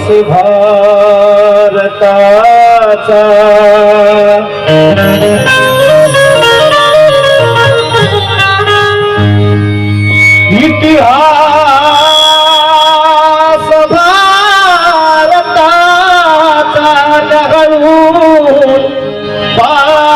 भारताचा इतिहास भारताचा ढवळून पाहिला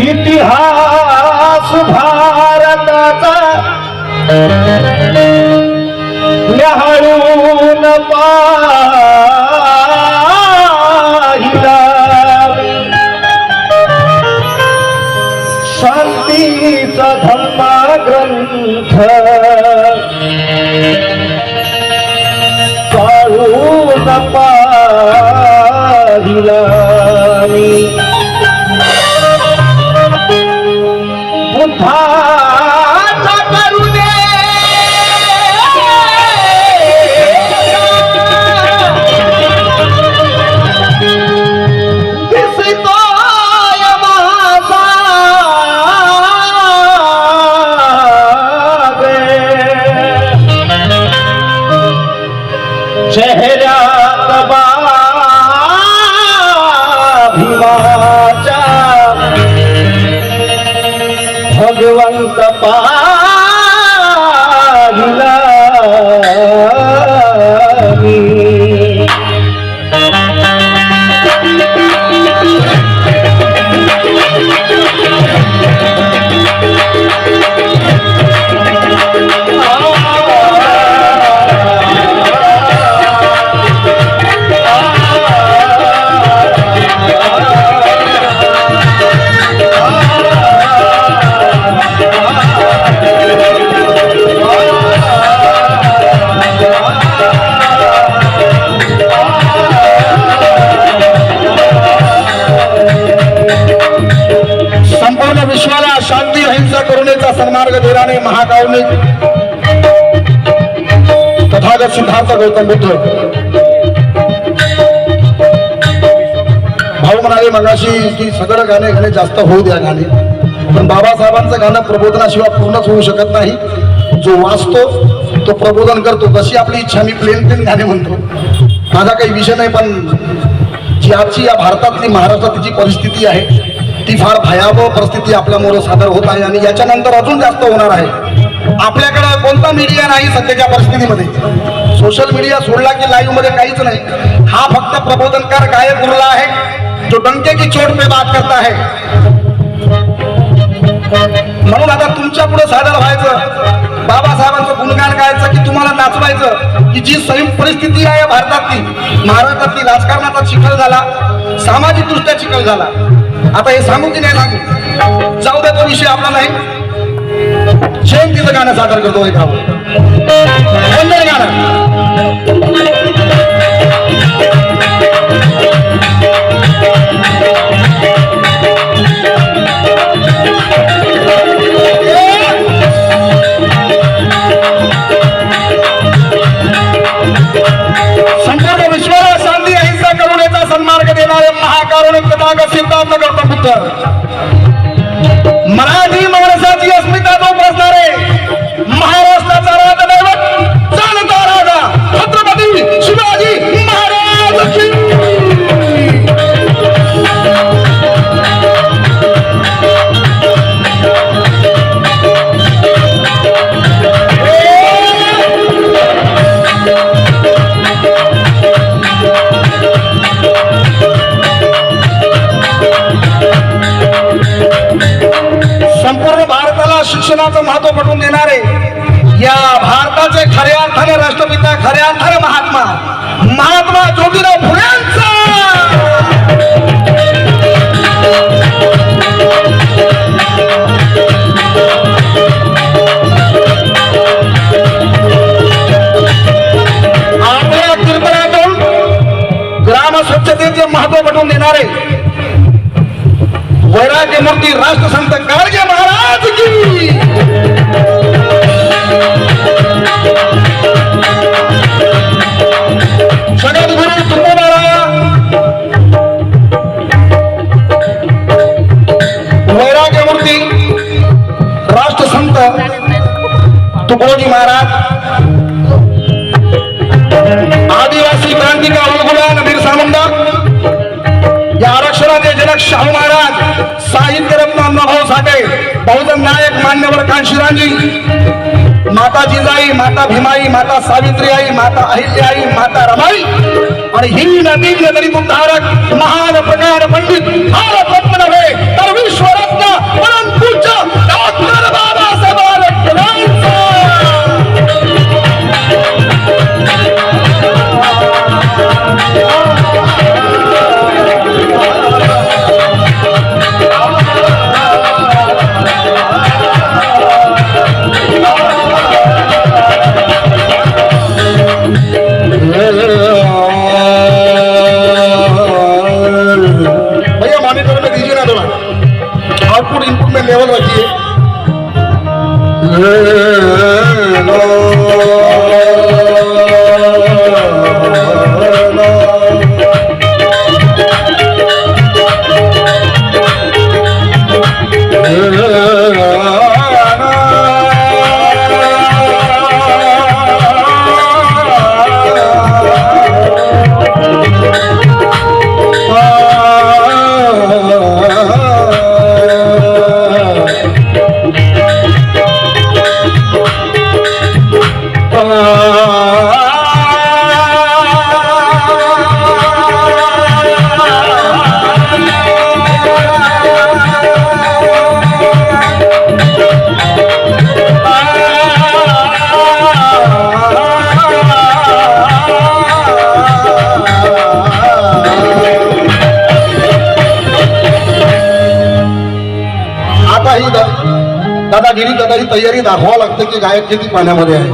इतिहास भारताचा न्याहाळून पाहिला शांतीचा धर्मग्रंथ चाळून पाहिला बुद्धाचा करुणे दिसतोय माझा चेहऱ्यात भीमाच्या भगवंत पाहिला संपूर्ण विश्वाला शांती अहिंसा करुणेचा सन्मार्ग देणारे महाकारुणिक तथागत सिद्धार्थ गौतम बुद्ध भाऊ म्हणाले मगाशी की सगळं गाणे गाणे जास्त होऊ द्या गाणे, पण बाबासाहेबांचं गाणं प्रबोधनाशिवाय पूर्णच होऊ शकत नाही. जो वाचतो तो प्रबोधन करतो. जशी आपली इच्छा, मी प्लेन गाणे म्हणतो, माझा काही विषय नाही, पण जी आजची या भारतातली महाराष्ट्रातली जी परिस्थिती आहे ती फार भयावह परिस्थिती आपल्यामुळे सादर होत आहे आणि याच्यानंतर अजून जास्त होणार आहे. आपल्याकडे कोणता मीडिया नाही सध्याच्या परिस्थितीमध्ये. सोशल मीडिया सोडला की लाईव्ह मध्ये काहीच नाही. हा फक्त प्रबोधनकार गायक उरला आहे जो डंके की चोट पे बात करता है. म्हणून आता तुमच्या पुढे सादर व्हायचं, बाबासाहेबांचं गुणगान गायचं की तुम्हाला नाचवायचं की जी संयुक्त परिस्थिती आहे भारतातली, महाराष्ट्रातली, राजकारणाचा चिखल झाला, सामाजिक दृष्ट्या चिखल झाला. आता हे सांगू की नाही सांगू, जाऊ दे, तो विषय आपला नाही. जयंतीचं गाणं सादर करतो एक गाणं. संपूर्ण विश्वाला शांती अहिंसा करुणेचा सन्मार्ग देणारे महाकारुणिक तथागत सिद्धार्थ गौतम बुद्ध, मराठी माणसाची अस्मिता जोपासणारे महाराष्ट्राचा राजदैवत जाणता राजा छत्रपती शिवाजी महाराज की. संपूर्ण भारताला शिक्षणाचं महत्व पटवून देणारे या भारताचे खऱ्या अर्थाने राष्ट्रपिता, खऱ्या अर्थाने महात्मा ज्योतिराव फुलेंचा आपल्या कीर्तनातून ग्राम स्वच्छतेचे महत्व पटवून देणारे वैराग्य मूर्ती राष्ट्रसंत गाडगे महाराज की. जगद्गुरु तुकोबारा वैराग्य मूर्ती तुकडोजी महाराज, आदिवासी क्रांतिकार गुलाम बिरसा मुंडा, या आरक्षणाचे जनक शाहू महाराज, साहित्य रत्न अण्णाभाऊ साठे, बहुजन नायक मान्यवर कांशीरामजी, माता जिजाई, माता भीमाई, माता सावित्री आई, माता अहिल्याई, माता रमाई आणि ही नदी नगरी उद्धारक महान प्रकार पंडित भारत रत्न नव्हे तर विश्वरत्न परम पूज्य डॉक्टर बाबासाहेब आंबेडकरांचा भैया मॉनिटर में दीजिए ना थोड़ा, आउटपुट इनपुट में लेवल रखिए। दादागिरी दादाची तयारी दाखवावं लागते की गायक किती पाण्यामध्ये आहे.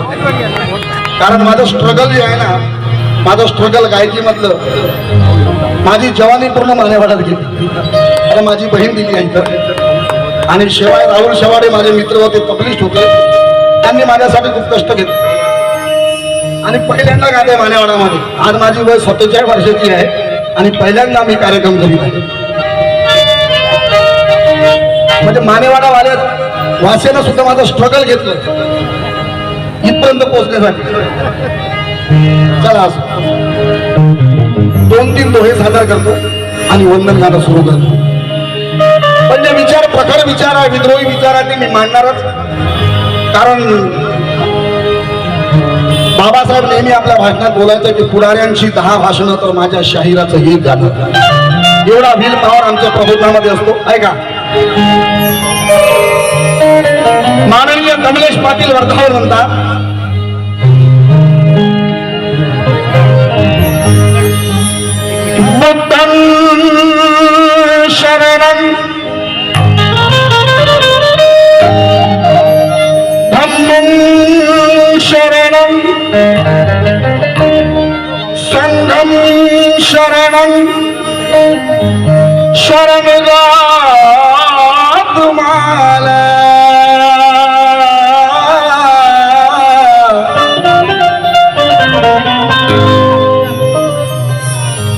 कारण माझं स्ट्रगल जे आहे ना, माझं स्ट्रगल गायकी मधलं, माझी जवानी पूर्ण मानेवाड्यात गेली. आता माझी बहीण दिली आहे इथं आणि शिवाय राहुल शेवाडे माझे मित्र होते, तबलिस्ट होते, त्यांनी माझ्यासाठी खूप कष्ट घेतले आणि पहिल्यांदा गाते मानेवाड्यामध्ये. आज माझी वय 47 वर्षाची आहे आणि पहिल्यांदा मी कार्यक्रम करीत आहे. म्हणजे मानेवाडा वासेनं सुद्धा माझं स्ट्रगल घेतलं इथपर्यंत पोहोचण्यासाठी. चला 2-3 दोहे सादर करतो आणि वंदन गाणं सुरू करतो. पण जे विचार प्रखर विचार आहे, विद्रोही विचार आहे, ते मी मांडणारच. कारण बाबासाहेब नेहमी आपल्या भाषणात बोलायचं की पुढाऱ्यांची 10 भाषणं तर माझ्या शाहिराचं एक गाणं. एवढा व्हील पॉवर आमच्या प्रबोधनामध्ये असतो. ऐका, माननीय कमलेश पाटील वर्धावर म्हणतात, बुद्धं शरणं धम्मं शरणं संघं शरणं शरणं तुम्हाला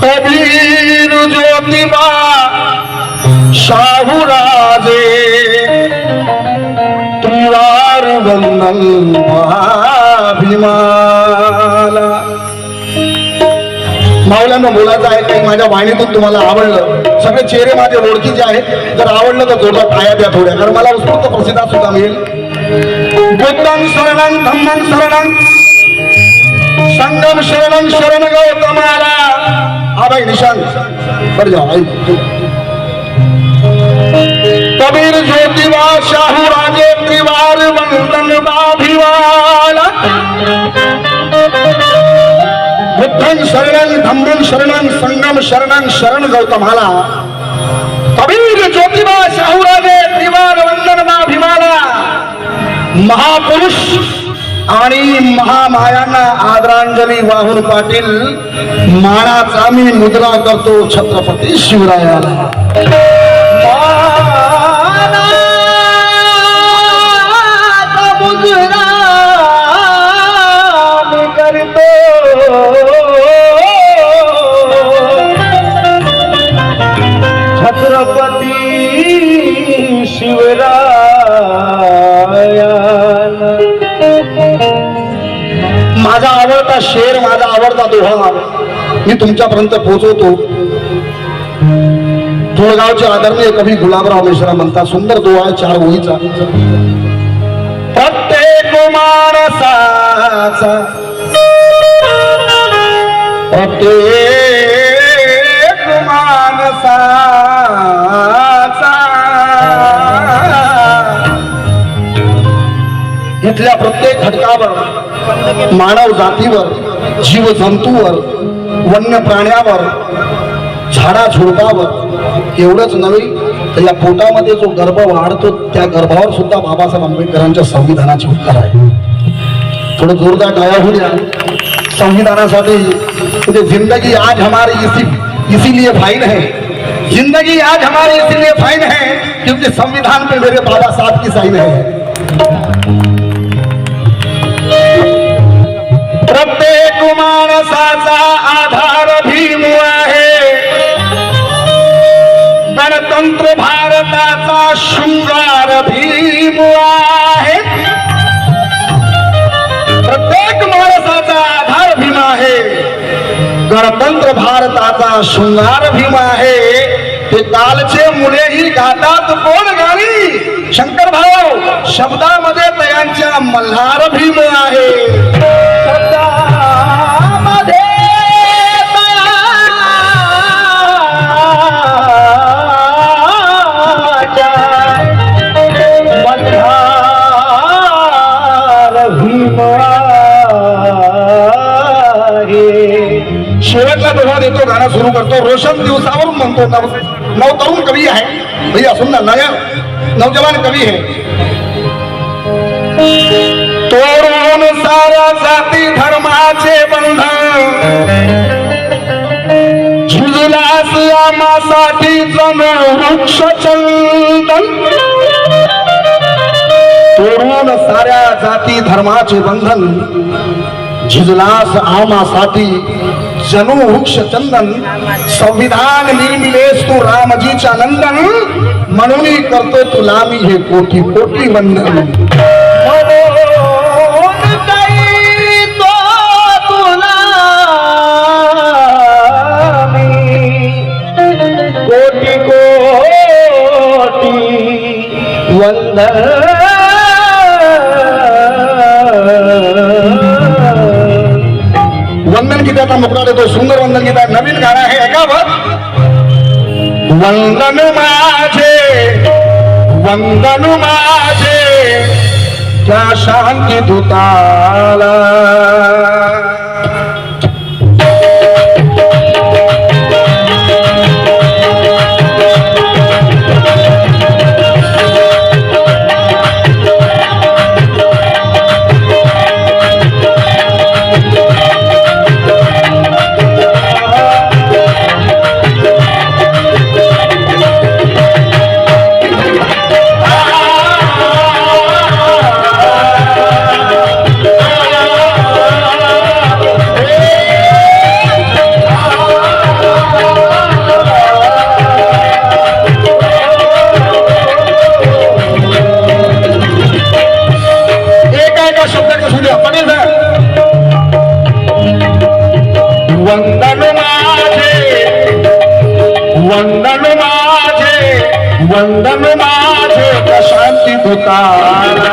कबीर ज्योतिबा शाहूराजे त्रिवार वंदन भीमाला. माऊल्यांना बोलायचं आहे काही माझ्या वाणीतून तुम्हाला आवडलं, सगळे चेहरे माझे ओळखीचे आहेत, जर आवडलं तर जोरदार टाळ्या द्या थोड्या, कारण मला उत्स्फूर्त प्रतिसाद सुद्धा मिळेल. बुद्धं शरणं धम्मं शरणं संगम शरणं शरण गौतमाला. हा भाई निशांत बर जाओ. कबीर ज्योतिबा शाहू राजे त्रिवार वंदन बाभिवाला. बुद्धं शरणं धम्मं शरणं संगम शरणं शरण गौतमाला. कबीर ज्योतिबा शाहू राजे त्रिवार वंदन बाभिवाला. महापुरुष आणि महामायांना आदरांजली वाहून पाटील मानाचा मी मुद्रा करतो छत्रपती शिवरायाला. मुद्रा मी करतो छत्रपती शिवरायाला. शेवटचा शेर माझा आवडता दोहा मी तुमच्यापर्यंत पोहोचवतो. धुळगावचे आदरणीय कवी गुलाबराव मिश्रा म्हणतात, सुंदर दोहा आहे 4 ओळीचा. प्रत्येक माणसाचा इथल्या प्रत्येक घटकावर, मानव जातीवर, जीवजंतूवर, वन्य प्राण्यावर, झाडा झुडपावर, एवढंच नव्हे तर या पोटामध्ये जो गर्भ वाढतो त्या गर्भावर सुद्धा बाबासाहेब आंबेडकरांच्या संविधानाची उत्तर आहे. थोडं जोरदार टाळ्या होऊ द्या संविधानासाठी. जिंदगी आज हमारी इसीलिए फाइन है, जिंदगी आज हमारी इसीलिए फाइन है क्योंकि संविधान पे मेरे बाबा साहब की साइन है. प्रत्येक माणसाचा आधार भीम आहे, गणतंत्र भारताचा शृंगार भीम आहे. प्रत्येक माणसाचा आधार भीम आहे, गणतंत्र भारताचा शृंगार भीम आहे. ते कालचे मुलेही गातात कोण गाणी, शंकर भाऊ शब्दामध्ये तयांच्या मल्हार भीम आहे. शब्दामध्ये शेवटचा दोहा देतो, गाणं सुरू करतो. रोशन दिवसावरून म्हणतो. नव तरुण कवी आहे भैया, सुनना नया नौजवान कवी है. तोडून साऱ्या जाती धर्माचे बंधन, झुजलास आमासाठी जण वृक्ष चंदन. तोडून साऱ्या जाती धर्माचे बंधन, झिजलास आमासाठी जणू वृक्ष चंदन. संविधान निर्मिलेस तू रामजीच्या नंदन, म्हणून करतो तुला मी हे कोटी कोटी वंदन. कोटी कोटी वंदन. वंदन गीताचा मुखडा देतो, सुंदर वंदन गीता, नवीन गाणं आहे ऐकावं. वंदन माझे त्या शांती दूताला. वंदन माझे शांती दूताला.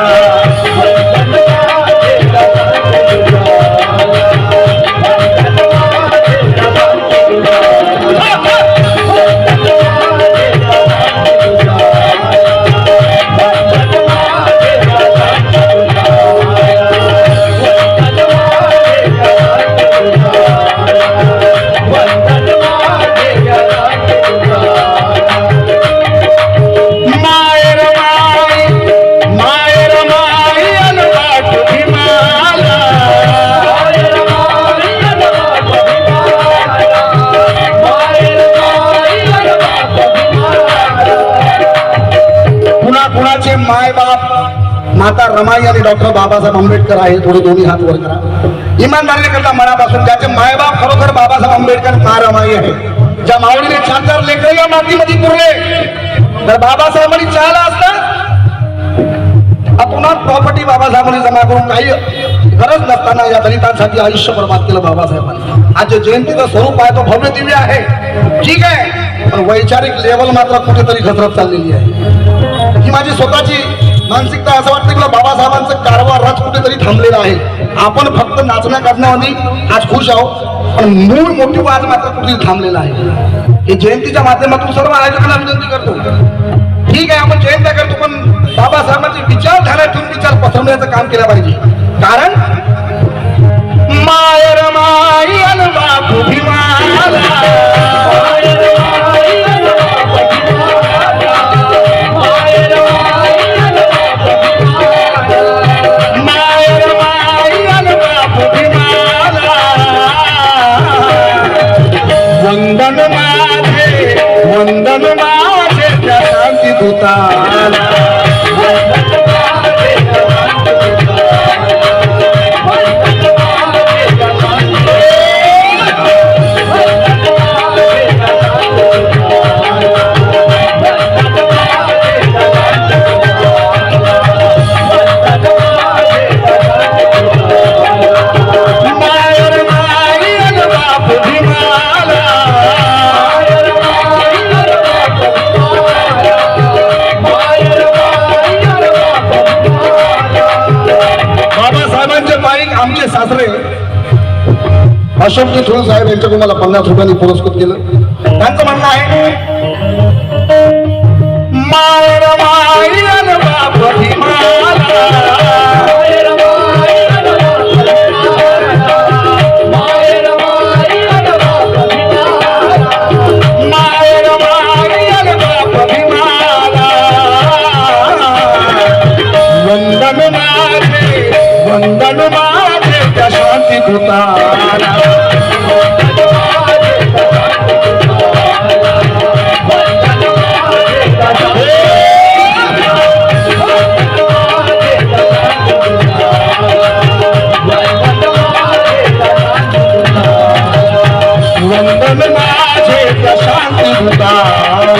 माय बाप माता रमाई आणि डॉक्टर बाबासाहेब आंबेडकर आहे. थोडे दोन्ही हात वर करा इमानदारीने करता मनापासून. ज्याचे मायबाप खरोखर बाबासाहेब आंबेडकर मा रमाई आहे. ज्या माऊलीने 4 लेकरं या मातीमध्ये पुरले, तर बाबासाहेबांनी चाहला असता आपण प्रॉपर्टी बाबासाहेबांनी जमा करून काही गरज नसताना या दलितांसाठी आयुष्य बर्बाद केलं बाबासाहेबांनी. आज जे जयंतीचं स्वरूप आहे तो भव्य दिव्य आहे, ठीक आहे, पण वैचारिक लेवल मात्र कुठेतरी घसरत चाललेली आहे. ही माझी स्वतःची मानसिकता. असं वाटतं की बाबासाहेबांचं कारभार रथ कुठेतरी थांबलेला आहे. आपण फक्त नाचण्या काढण्यामध्ये आज खुश आहोत, पण मूळ मोटिव्ह आज मात्र कुठेतरी थांबलेला आहे. हे जयंतीच्या माध्यमातून सर्व आयोजकांना विनंती करतो, ठीक आहे आपण जयंत्या करतो, पण बाबासाहेबांचे विचारधारातून विचार पसरवण्याचं काम केलं पाहिजे. कारण मायर मायन बापू भीमाला, वंदन माझे त्या शांती दूताला. आमचे सासरे अशोकजी थोर साहेब यांच्याकडून मला 50 रुपयांनी पुरस्कृत केलं. त्यांचं म्हणणं आहे मायर मायन बाप वंदन माझे त्या शांती दूताला. वंदन माझे त्या शांती दूताला.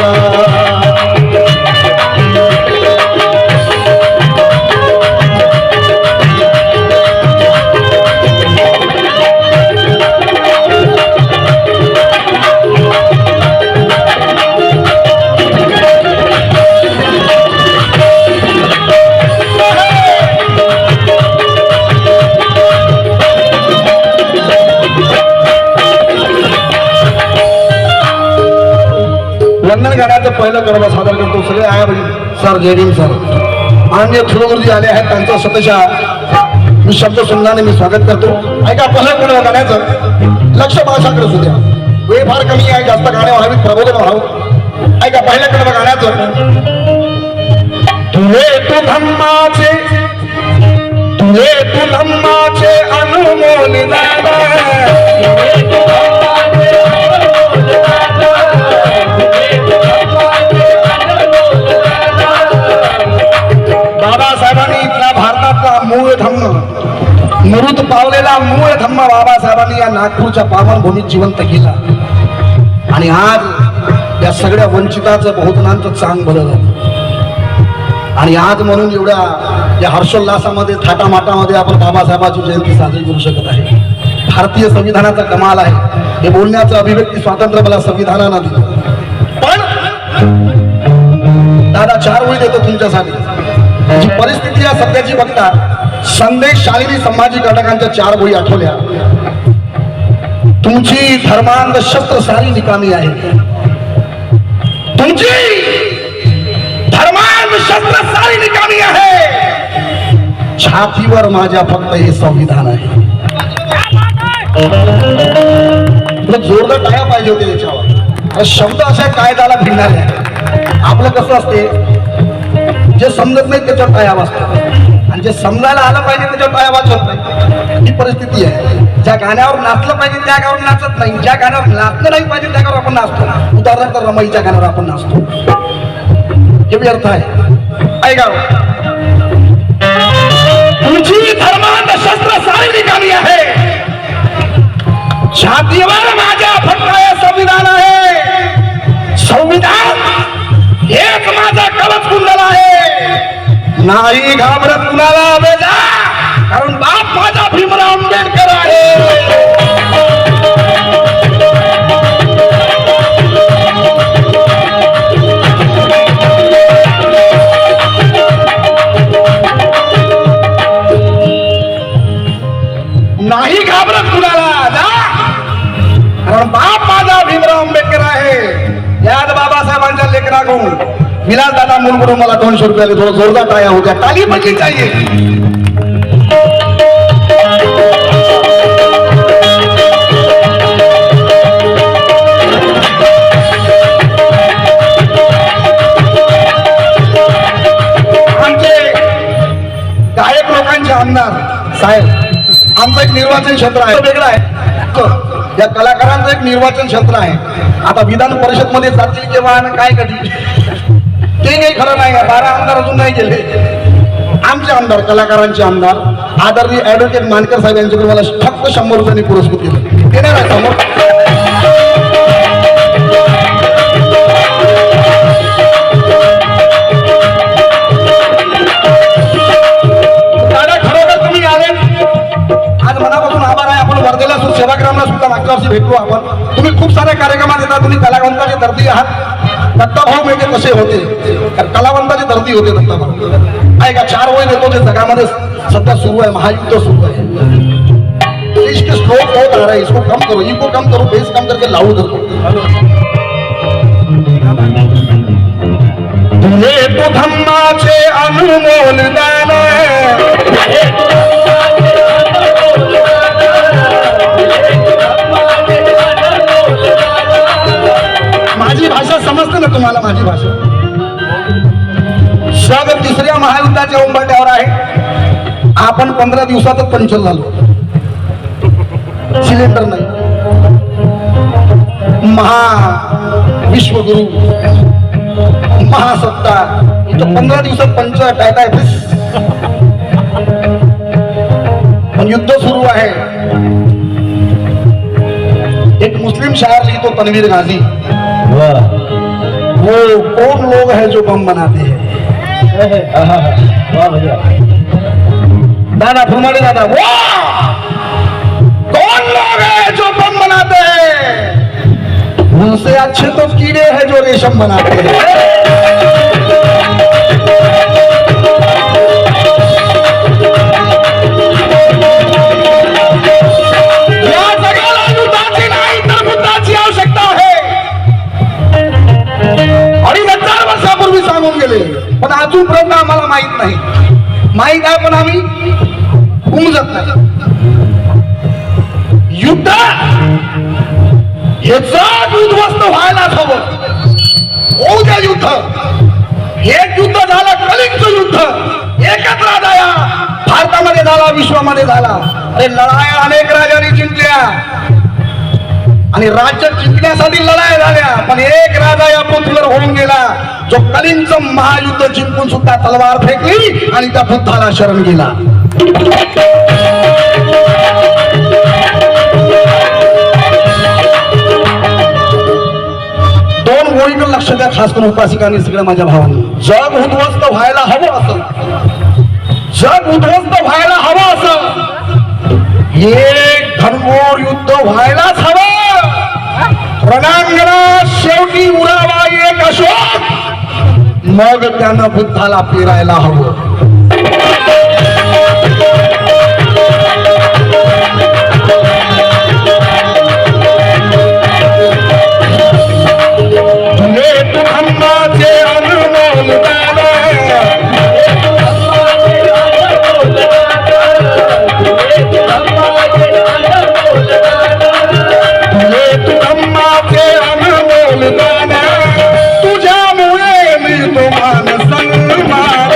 वंदन गाण्याचं पहिलं कडवं सादर करतो. सगळे आहे सर जयदीन सर माननीय थुरगुरुजी आले आहेत, त्यांचं स्वतःच्या मी शब्द सुननाने मी स्वागत करतो. ऐका पहिलं कडवं गाण्याचं लक्ष भाषाकडे सुद्धा वेळ फार कमी आहे, जास्त गाणे व्हावी प्रबोधन व्हावं. ऐका पहिलं कडवं गाण्याचं तुले तू धम्माचे अनमोल दादा, बाबासाहेबांनी इथला भारतातला मूळ धम्म मृत पावलेला मूळ धम्म बाबासाहेबांनी या नागपूरच्या पावनभूमीत जिवंत केला. आणि आज या सगळ्या वंचिताचं बहुजनांचं चांग भलं झालं. आणि आज म्हणून एवढ्या या हर्षोल्लासामध्ये थाटामाटामध्ये आपण बाबासाहेबांची जयंती साजरी करू शकत आहे. भारतीय संविधानाचा कमाल आहे. हे बोलण्याचं अभिव्यक्ती स्वातंत्र्य मला संविधानानं दिलं. पण दादा 4 ओळी देतो तुमच्यासाठी. जी परिस्थिती आहे सध्याची बघता, संदेश शालिनी संभाजी घटकांच्या 4 ओळी आठवल्या. तुमची धर्मांध शस्त्र सारी निकामी आहे. तुमची धर्मांध शस्त्र सारी निकामी आहे. छातीवर माझ्या फक्त हे संविधान आहे. जोरदार टाळ्या पाहिजे होते याच्यावर. शब्द अशा कायद्याला भिडणारे आहे. आपलं कसं असते, जे समजत नाही त्याच्यावर टाळ्या वाजतात आणि जे समजायला आलं पाहिजे त्याच्यावर टाळ्या वाजवत नाही. ही परिस्थिती आहे. ज्या गाण्यावर नाचलं पाहिजे त्या गाण्यावर नाचत नाही, ज्या गाण्यावर नाचलं नाही पाहिजे त्या गाण्यावर आपण नाचतो. उदाहरणार्थ रमाईच्या गाण्यावर आपण नाचतो. हे व्यर्थ आहे. ऐका, तुझी धर्मांध शस्त्र सारी निकामी आहे. छातीवर माझ्या फक्त संविधान आहे. संविधान हेच माझा कवच कुंडल आहे. नाही घाबरत कुणाला बेजा, कारण बाप माझा भीमराव आंबेडकर आहे. नाही घाबरत कुणाला जा, कारण बाप माझा भीमराव आंबेडकर आहे. याच बाबासाहेबांच्या लेकराकडून विलास दादा मुलगुरू मला 200 रुपयाला थोडं जोरदार टाळ्या होत्या. टाली पडली चाहिए. आमचे गायक लोकांचे आमदार साहेब, आमचं एक निर्वाचन क्षेत्र आहे वेगळं आहे. या कलाकारांचं एक निर्वाचन क्षेत्र आहे. आता विधान परिषद मध्ये जातील केव्हा आणि काय कधी ते काही खरं नाही. 12 आमदार अजून नाही गेले. आमचे आमदार, कलाकारांचे आमदार आदरणीय ऍडव्होकेट मानकर साहेब यांच्याकडे मला फक्त 100 रुपयांनी पुरस्कृत केलं. ते नाही समोर सेवाग्रामला सुद्धा मागच्या वर्षी भेटलो आपण. तुम्ही खूप साऱ्या कार्यक्रमात येतात. तुम्ही कलावंताची दर्दी आहात. दत्ताभाऊ मेघे कसे होते, कलावंताची दर्दी होते दत्ताभाऊ. आहे का 4 वय देतो ते जगामध्ये सध्या सुरू आहे. महायुद्ध सुरू आहे. इसके स्ट्रोक बहुत आ रहा है. इसको कम करो, इको कम करो, बेस कम करके लाऊड करो. तुझे तो धम्माचे अनमोल दान, माझी भाषा समजते ना तुम्हाला. माझी भाषा जग 3ऱ्या महायुद्धाच्या उंबरठ्यावर आहे. आपण 15 दिवसातच पंचर झालो. सिलेंडर नाही. विश्वगुरु महासत्ता इथं 15 दिवसात पंचर काय पण युद्ध सुरू आहे. एक मुस्लिम शायर लिखतो तनवीर गाजी, वो कौन लोग हैं जो बम बनाते हैं. दादा फुलमाड़े दादा, वो कौन लोग हैं जो बम बनाते हैं, उनसे अच्छे तो कीड़े हैं जो रेशम बनाते हैं. सांगून गेले पण अजूनपर्यंत आम्हाला माहित नाही. माहित आहे पण आम्ही उमजत नाही. युद्ध हे जग उद्ध्वस्त व्हायलाच हवं. होऊ द्या युद्ध. एक युद्ध झालं, कलिंगचं युद्ध. एकच राजा भारतामध्ये झाला, विश्वामध्ये झाला. अरे लढाया अनेक राजांनी जिंकल्या आणि राज्य जिंकण्यासाठी लढाया झाल्या, पण एक राजा या पृथ्वीवर होऊन गेला जो कलिंगचं महायुद्ध जिंकून सुद्धा तलवार फेकली आणि त्या बुद्धाला शरण गेला. दोन गोष्टींकडे लक्ष द्या, खास करून उपासिकांनी सगळ्या माझ्या भावांनी. जग उद्ध्वस्त व्हायला हवं असं, जग उद्ध्वस्त व्हायला हवं असं एक घनघोर युद्ध व्हायलाच हवं. रणांगणात शेवटी उरावा एक अशोक, मग त्यानं बुद्धाला पेरायला हवं. तुले तू धम्माचे अनमोल दान, तुझ्यामुळे मी तुम्हाला सन्मान,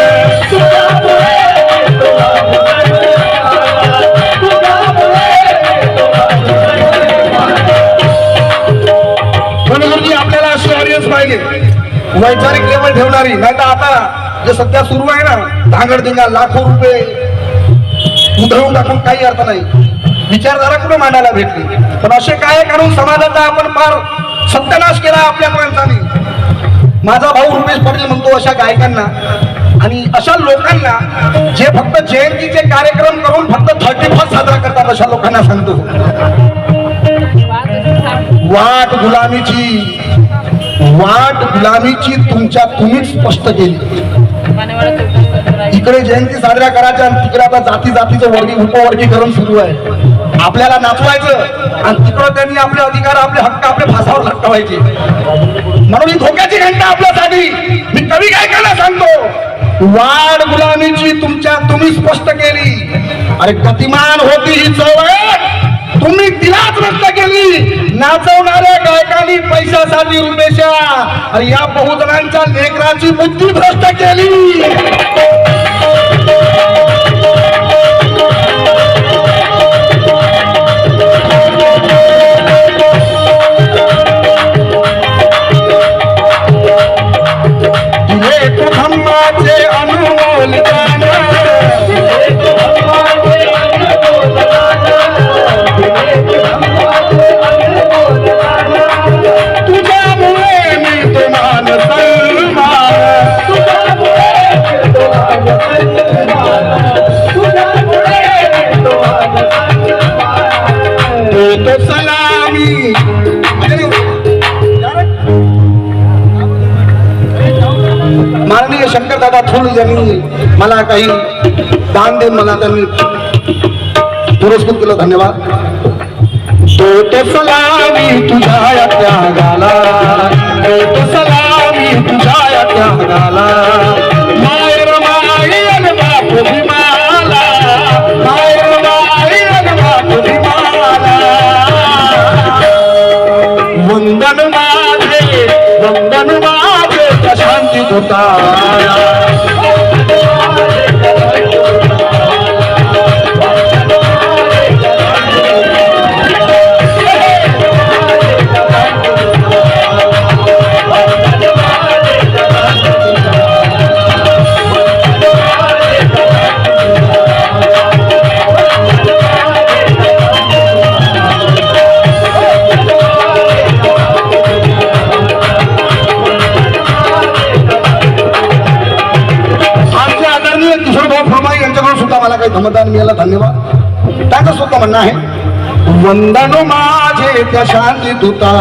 म्हणून आपल्याला अशी ऑडियन्स पाहिजे वैचारिक लेवल ठेवणारी. नाही तर आता जे सध्या सुरू आहे ना धांगडधिंगा, लाखो रुपये उधळून टाकून काही अर्थ नाही. विचारधारा कुठे मांडायला भेटली. पण असे काय काढून समाजाचा आपण फार सत्यानाश केला आपल्या माणसाने. माझा भाऊ रुपेश पाटील म्हणतो अशा गायकांना आणि अशा लोकांना जे फक्त जयंतीचे कार्यक्रम करून फक्त 31 साजरा करतात अशा लोकांना सांगतो, वाट गुलामीची तुमच्या तुम्हीच स्पष्ट केली. इकडे जयंती साजऱ्या करायच्या आणि तिकडे आता जातीचं उपवर्गीकरण सुरू आहे. आपल्याला नाचवायचं आणि तिकडं त्यांनी आपले अधिकार, आपले हक्क, आपले फासावर लटकवायचे. म्हणून ही धोक्याची घंटा आपल्यासाठी. मी कवी गायकांना सांगतो, वाट गुलामीची तुमच्या तुम्ही स्पष्ट केली. अरे गतिमान होती ही चळवळ, तुम्ही तिलाच नष्ट केली. नाचवणाऱ्या गायकांनी पैशासाठी रुपेशा आणि या बहुजनांच्या लेकराची बुद्धी भ्रष्ट केली. दिले तू धम्माचे अनमोल दान, माननीय शंकरदादा थोर यांनी मला काही दान देऊन मला त्यांनी पुरस्कृत केलं. धन्यवाद. तो सलामी तुझ्या या त्यागाला, तो सलामी तुझ्या या त्यागाला. मायर मायर बाप भीमाला, मायर मायर बाप भीमाला. वंदन माझे त्या शांती दूताला. मला काही धमदान मिळालं, धन्यवाद. त्याचं सुद्धा म्हणणं आहे, वंदन माझे त्या शांती दूता.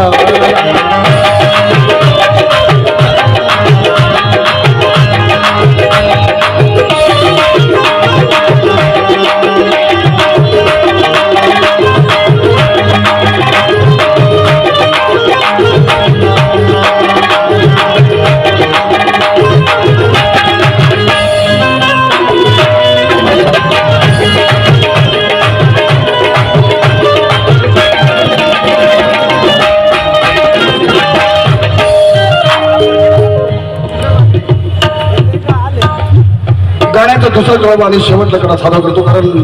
गाण्याचं दुसरं जबाब आणि शेवटचं कडा सादर करतो, कारण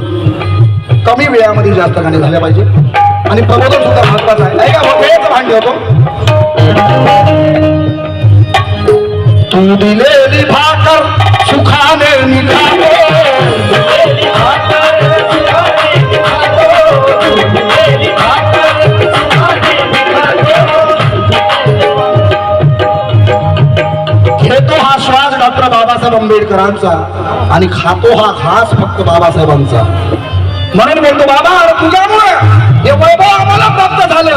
कमी वेळामध्ये जास्त गाणे झाल्या पाहिजे आणि प्रबोधन सुद्धा महत्वाचं आहे. नाही का, वेळेचं भान ठेवतो. तू दिलेली भाकर सुखाने निघालो, घेतो हा श्वास डॉक्टर बाबासाहेब आंबेडकरांचा आणि खातो हा घास फक्त बाबासाहेबांचा. म्हणून बोलतो, बाबा तुझ्यामुळे हे वैभव आम्हाला प्राप्त झालं.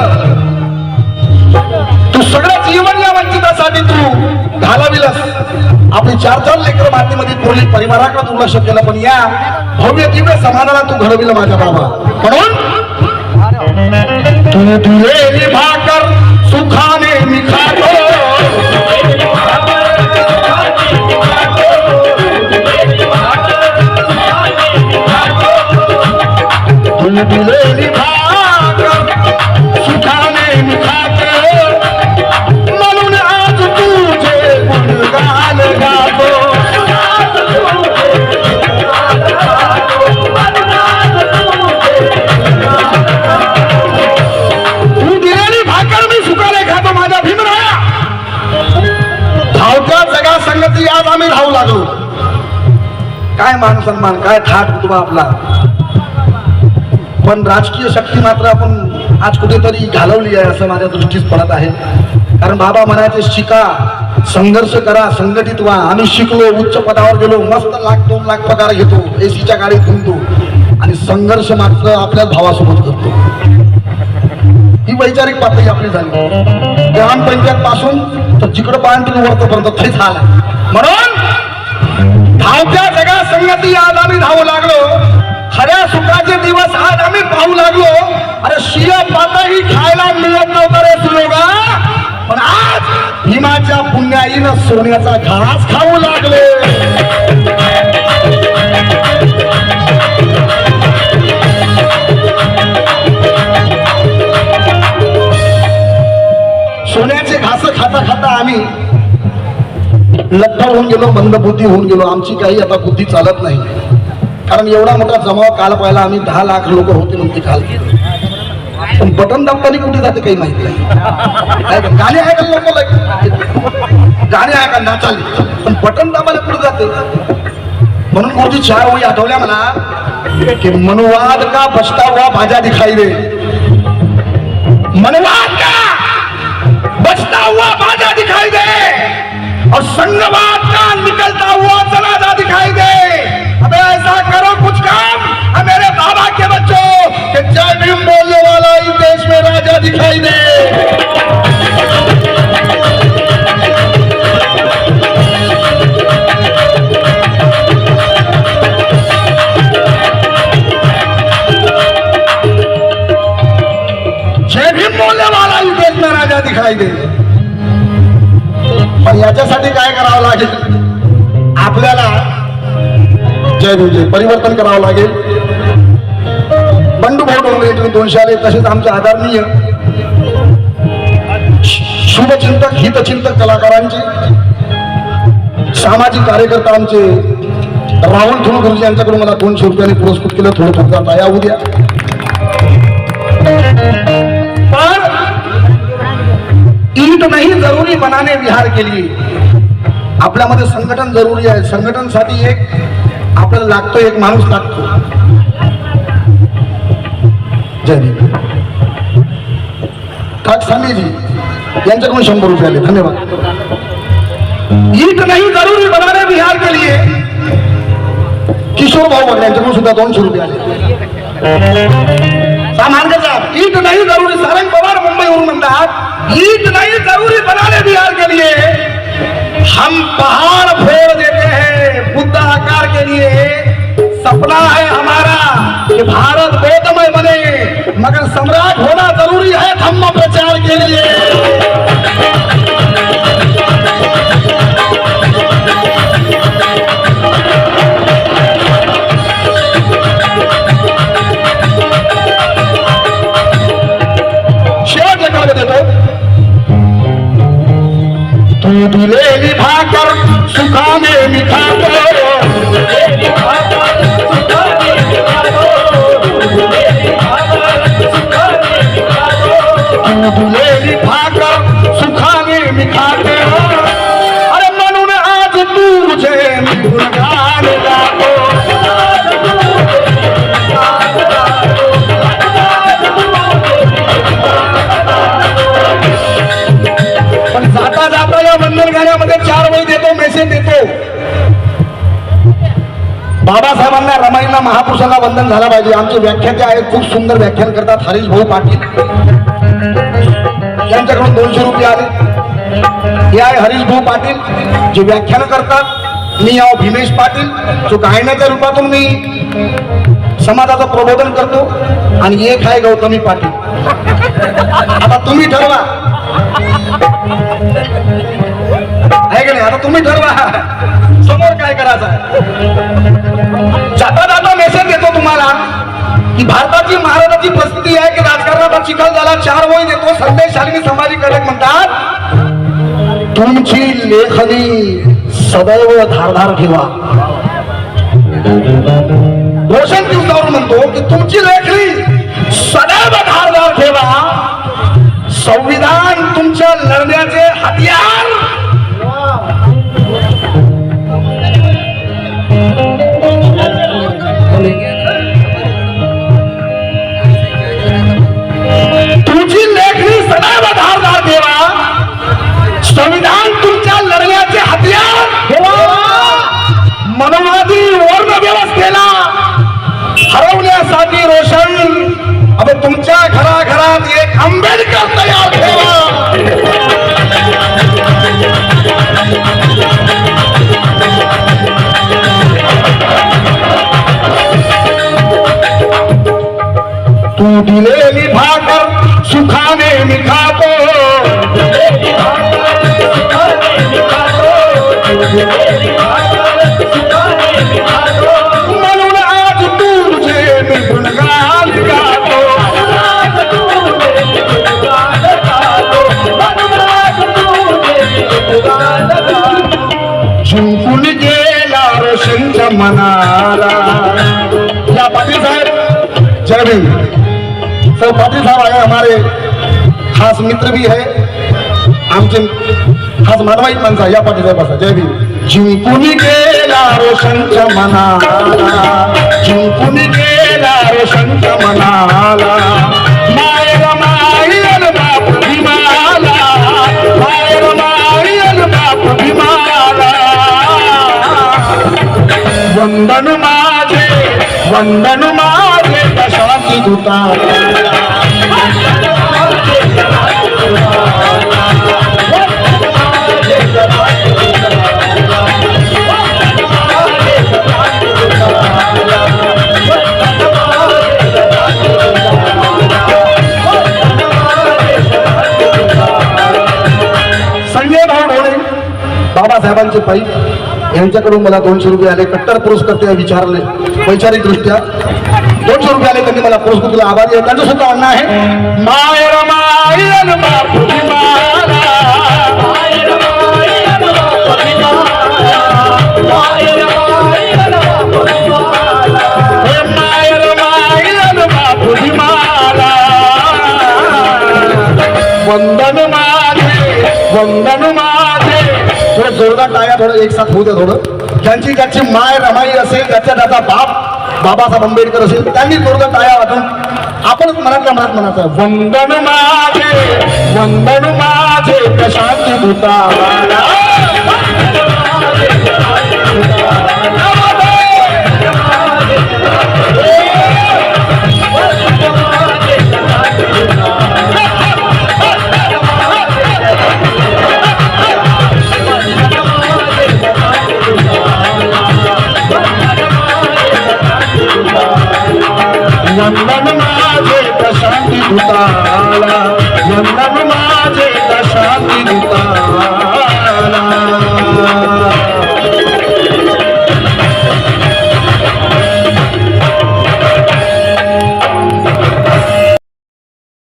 तू सगळं जीवन या वंचितासाठी तू घालविलंस. आपली 4 लेकर मातीमध्ये पुरली, परिवाराकडे दुर्लक्ष केलं, पण या भव्य दिव्य समाजाला तू घडविलं माझ्या बाबा. म्हणून तू दिलेली भाकर सुखाने मी खातो, तू दिलेली भाकर सुखाने मी खातो, म्हणून आज तुझे गुणगान गातो. तू दिलेली भाकर मी सुखाने खातो माझ्या भीमराया. धावत्या जगा संगती आज आम्ही धावू लागलो. काय मान सन्मान, काय थाट कुटुंबा आपला. पण राजकीय शक्ती मात्र आपण आज कुठेतरी घालवली आहे असं माझ्या दृष्टीस पडत आहे. कारण बाबा म्हणायचे, शिका संघर्ष करा, संघटित व्हा. आम्ही शिकलो, उच्च पदावर गेलो, मस्त 1,00,000-2,00,000 पगार घेतो, एसीच्या गाडीत घुमतो आणि संघर्ष मात्र आपल्या भावासोबत करतो. ही वैचारिक पातळी आपली झाली. ग्रामपंचायत पासून तर जिकडं पाहून वरतपर्यंत ते झालं. म्हणून धावत्या जगा संगती आज आम्ही धावू लागलो. खऱ्या सुखाचे दिवस आज आम्ही पाहू लागलो. अरे शिया पाताही खायला मिळत नव्हता रे सुलोगा, पण आज भीमाच्या पुण्याईनं सोन्याचा घास खाऊ लागले. सोन्याचे घास खाता खाता आम्ही लठ्ठ होऊन गेलो, मंदबुद्धी होऊन गेलो. आमची काही आता बुद्धी चालत नाही. कारण एवढा मोठा जमाव काल पाहिला आम्ही. 10 लाख लोक होते म्हणते काल. पण बटन दाबताना कुठे जाते काही माहिती नाही. गाणे आहे का लोक, गाणे आहे का नाचाले, पण बटन दाबायला कुठे जाते. म्हणून गुरुजी 4 वही आठवल्या मला की मनवाद का बचता हुआ भाजा दिखाई दे. मनवाद का बचता हुआ भाजा दिखाई दे और संगवाद का निकलता हुआ जनाजा दिखाई दे. अबे ऐसा करो कुछ काम मेरे बाबा के बच्चों कि जय भीम बोलने वाला इस देश में राजा दिखाई दे. जय भीम बोलने वाला इस देश में राजा दिखाई दे. पण याच्यासाठी काय करावं लागेल आपल्याला, जय भीम परिवर्तन करावं लागेल. बंडू भाऊ डोंगरे 200 आले, तसेच आमचे आदरणीय शुभचिंतक हितचिंतक कलाकारांचे, सामाजिक कार्यकर्ता आमचे राहुल थोडं गुरुजी यांच्याकडून मला 200 रुपयाने पुरस्कृत केलं. थोडं थोडं आया उद्या. पर ईट नहीं जरूरी बनाने बिहार के लिए आपल्यामध्ये संघटन जरुरी आहे. संघटनसाठी एक आपल्याला लागतो, एक माणूस लागतो. जय भीम. ठाकसामीजी यांच्याकडून 100 रुपये आले, धन्यवाद. ईट नहीं जरूरी बनाने बिहार के लिए किशोर भाऊ वगैरे यांच्याकडून सुद्धा 200 रुपये आले. सामान का साहब, ईट नहीं जरूरी, सारंग पवार मुंबईवरून म्हणतात ईट नहीं जरूरी बनाने बिहार के लिए हम पहाड़ फोड़ देते हैं बुद्ध आकार के लिए. सपना है हमारा कि भारत गौतमय बने, मगर सम्राट होना जरूरी है धम्म प्रचार के लिए. शेवटच्या काळ देतो. तू दिलेली भाकर सुखाने मिठातो, दिलेली भाकर सुखाने मिठाते. अरे म्हणून आज तुझे गुणगान गातो. पण जाता जाता या वंदन गाण्यामध्ये 4 वही देतो, मेसेज देतो. बाबासाहेबांना, रमाईंना, महापुरुषांना वंदन झालं पाहिजे. आमचे व्याख्याते आहेत, खूप सुंदर व्याख्यान करतात. हरीश भाऊ पाटील यांच्याकडून 200 रुपये आले. हे आहे हरीश भाऊ पाटील जे व्याख्यान करतात. मी आहो भीमेश पाटील जो गायनाच्या रूपातून मी समाजाचं प्रबोधन करतो. आणि एक आहे गौतमी पाटील. आता तुम्ही ठरवा आहे की नाही. आता तुम्ही ठरवा समोर काय करायचं. जाता जाता मेसेज देतो तुम्हाला की भारताची महाराजाची परिस्थिती आहे की राजकारणाचा चिखल झाला. 4 वही देतो. संदेश शालिनी सामाजिक कार्यक म्हणतात तुमची लेखनी सदैव धारधार ठेवा. रोशन दिवसावर म्हणतो की तुमची लेखनी सदैव धारधार ठेवा. संविधान तुमच्या लढण्याचे हत्यार. तुमची लेखनी सदैव धारदार ठेवा. संविधान तुमच्या घरात एक आंबेडकर तयार ठेवा. तू दिलेली भाकर सुखाने मी खातो. म्हणून आज तुझे मी गुणगान गातो. जिंकून गेला रोशनच मनाला. या पाटील साहेब जय भीम. सर पाटिल साहब आए हमारे खास मित्र भी है, आमचे खास मानवाईत माणसं. या पाटील साहेब असा जय भीम. जिंकून गेला रोशनच्या मनाला, जिंकून गेला रोशनच्या मनाला. मायर मायल बाप भीमाला, मायर मायल बाप भीमाला. वंदन माझे, वंदन माझे शांती दूता. संजय भाऊ ढोणे बाबासाहेबांचे पायी यांच्याकडून मला 200 रुपये आले. कट्टर पुरस्कार ते विचारले वैचारिक दृष्ट्या 200 रुपये आले. त्यांनी मला पुरस्कार तुला आभारी आहे. त्यांचं सुद्धा म्हणणं आहे मायर मायल बाप भीमाला, मायर मायल बाप भीमाला, मायर मायल बाप भीमाला, हे मायर मायल बाप भीमाला. वंदन माझे, वंदन माझे. थोडं जोरदार टाळ्या थोडं एक साथ होऊ द्या. थोडं ज्यांची माय रमाई असेल, त्याचा बाप बाबासाहेब आंबेडकर असेल, त्यांनी जोरदार टाळ्या वाजून आपणच मनातल्या मनात म्हणायचं वंदन माझे, वंदन माझे प्रशांती दूता. वंदन माझे प्रशांती दूता.